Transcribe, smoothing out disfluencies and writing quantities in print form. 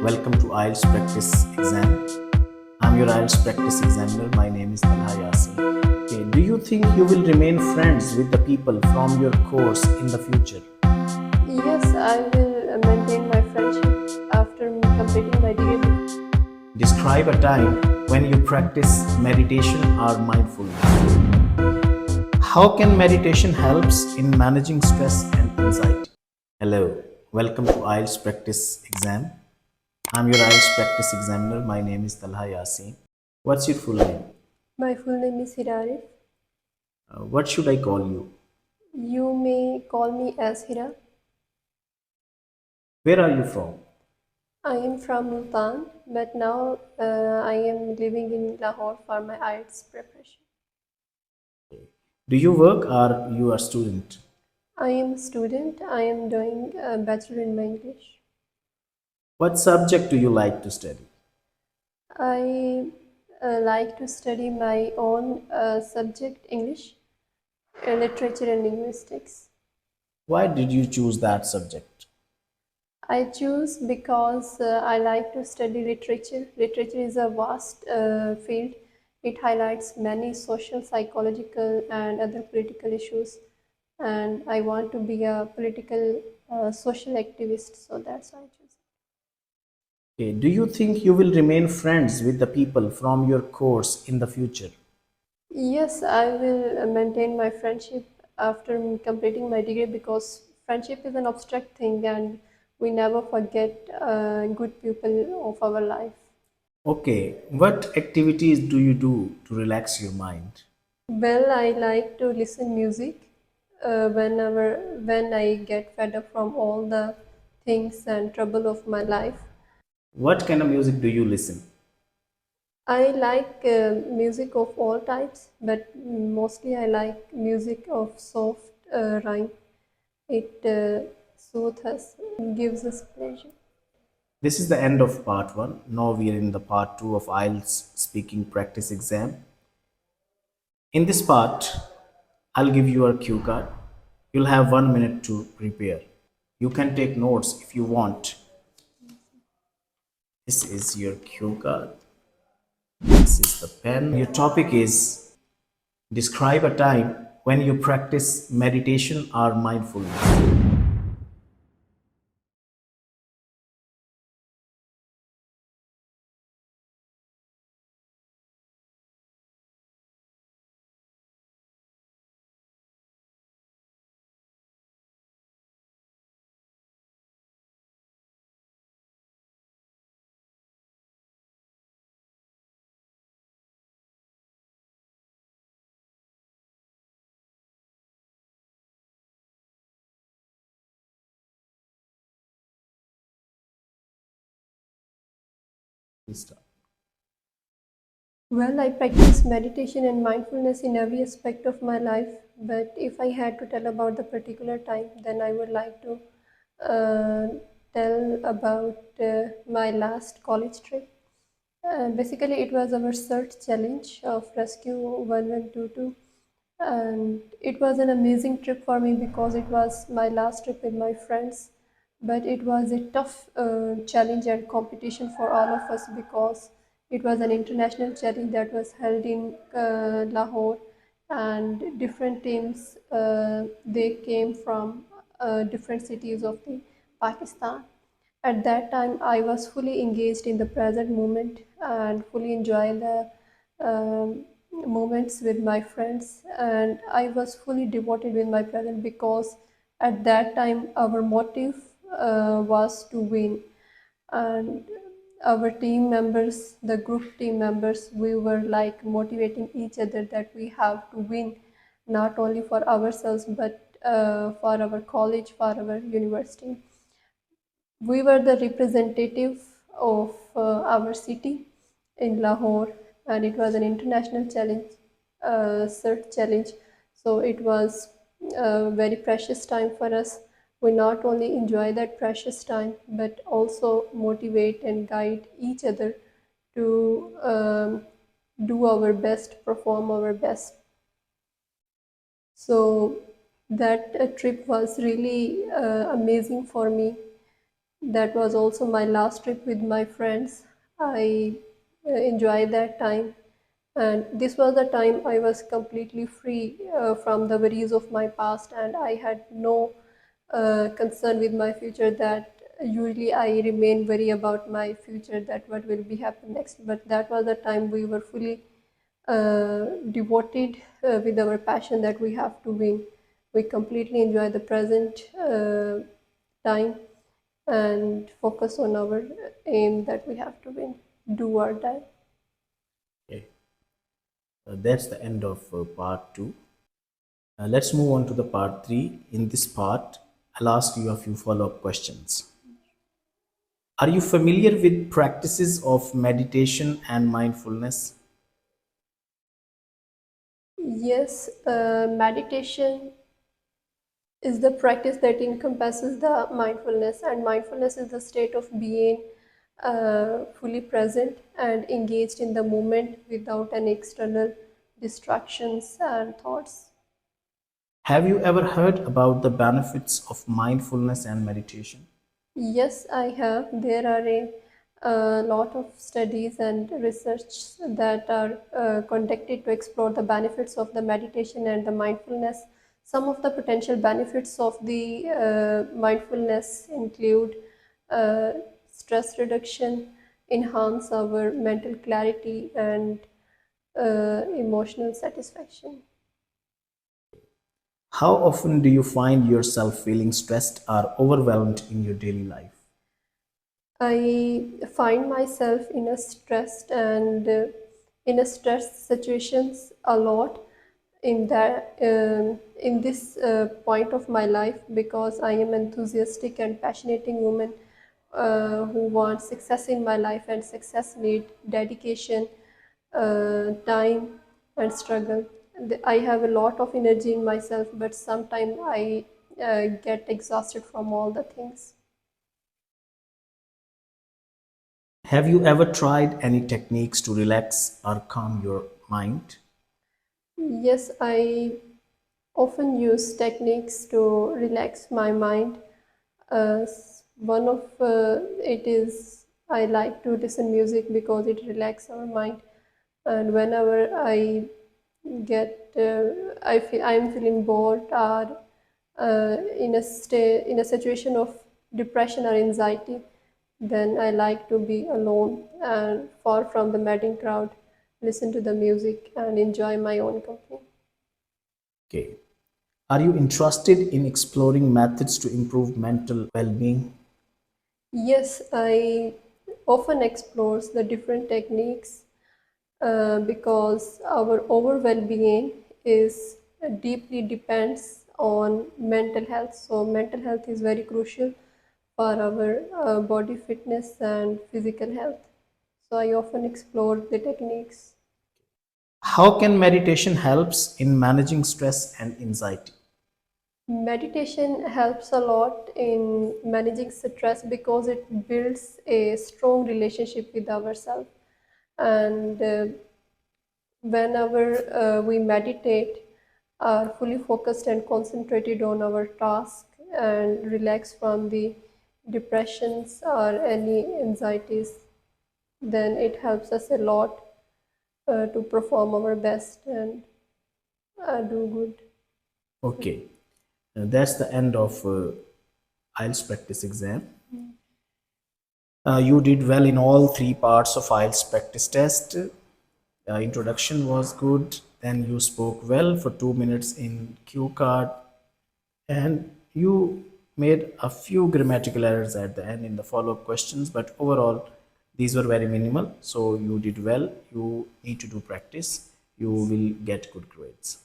Welcome to IELTS Practice Exam. I'm your IELTS Practice Examiner. My name is Talha Yaseen. Okay, do you think you will remain friends with the people from your course in the future? Yes, I will maintain my friendship after completing my degree. Describe a time when you practice meditation or mindfulness. How can meditation helps in managing stress and anxiety? Hello, welcome to IELTS Practice Exam. I'm your IELTS Practice Examiner. My name is Talha Yaseen. What's your full name? My full name is Hirari. What should I call you? You may call me as Hira. Where are you from? I am from Multan, but now I am living in Lahore for my IELTS preparation. Do you work or you are student? I am a student. I am doing a bachelor in my English. What subject do you like to study? I like to study my own subject, English, literature and linguistics. Why did you choose that subject? I choose because I like to study literature. Literature is a vast field. It highlights many social, psychological, and other political issues. And I want to be a political, social activist, so that's why I choose it. Okay. Do you think you will remain friends with the people from your course in the future? Yes, I will maintain my friendship after completing my degree because friendship is an abstract thing and we never forget good people of our life. Okay. What activities do you do to relax your mind? Well, I like to listen music when I get fed up from all the things and trouble of my life. What kind of music do you listen? I like music of all types, but mostly I like music of soft rhyme. It soothes us, gives us pleasure. This is the end of part 1. Now we are in the part 2 of IELTS speaking practice exam. In this part, I'll give you a cue card. You'll have 1 minute to prepare. You can take notes if you want. This is your cue card. This is the pen. Your topic is describe a time when you practice meditation or mindfulness. Please start. Well, I practice meditation and mindfulness in every aspect of my life, but if I had to tell about the particular time, then I would like to uh, tell about my last college trip. Basically, it was our search challenge of Rescue 1122, and it was an amazing trip for me because it was my last trip with my friends. But it was a tough challenge and competition for all of us because it was an international challenge that was held in Lahore, and different teams they came from different cities of the Pakistan. At that time, I was fully engaged in the present moment and fully enjoy the moments with my friends. And I was fully devoted with my present because at that time, our motive was to win. And our team members, the group team members, we were like motivating each other that we have to win, not only for ourselves but for our college, for our university. We were the representative of our city in Lahore, and it was an international challenge, search challenge. So it was a very precious time for us. We not only enjoy that precious time, but also motivate and guide each other to do our best, perform our best. So that trip was really amazing for me That was also my last trip with my friends. I enjoyed that time. And this was the time I was completely free from the worries of my past, and I had no concern with my future. That usually I remain worry about my future, that what will be happen next. But that was the time we were fully devoted with our passion that we have to win. We completely enjoy the present time and focus on our aim that we have to win, do or die. Okay. That's the end of part two. Let's move on to the part three. In this part, I'll ask you a few follow up questions. Are you familiar with practices of meditation and mindfulness? Yes, meditation is the practice that encompasses the mindfulness, and mindfulness is the state of being fully present and engaged in the moment without any external distractions and thoughts. Have you ever heard about the benefits of mindfulness and meditation? Yes, I have. There are a lot of studies and research that are conducted to explore the benefits of the meditation and the mindfulness. Some of the potential benefits of the mindfulness include uh, stress reduction, enhance our mental clarity, and emotional satisfaction. How often do you find yourself feeling stressed or overwhelmed in your daily life? I find myself in a stressed and in a stressed situations a lot in this point of my life, because I am enthusiastic and passionate woman who wants success in my life, and success need dedication, time, and struggle. I have a lot of energy in myself, but sometimes I get exhausted from all the things. Have you ever tried any techniques to relax or calm your mind? Yes, I often use techniques to relax my mind. One of it is I like to listen music because it relaxes our mind. And whenever I get, I feel I'm feeling bored or in a situation of depression or anxiety, then I like to be alone and far from the madding crowd, listen to the music and enjoy my own company. Okay. Are you interested in exploring methods to improve mental well being? Yes, I often explores the different techniques because our overall well-being is deeply depends on mental health. So mental health is very crucial for our body fitness and physical health. So I often explore the techniques. How can meditation helps in managing stress and anxiety? Meditation helps a lot in managing stress because it builds a strong relationship with ourselves. And whenever we meditate, are fully focused and concentrated on our task and relax from the depressions or any anxieties, then it helps us a lot to perform our best and do good. Okay. That's the end of IELTS practice exam. You did well in all three parts of IELTS practice test. Introduction was good. Then you spoke well for 2 minutes in cue card, and you made a few grammatical errors at the end in the follow-up questions. But overall, these were very minimal. So you did well. You need to do practice. You will get good grades.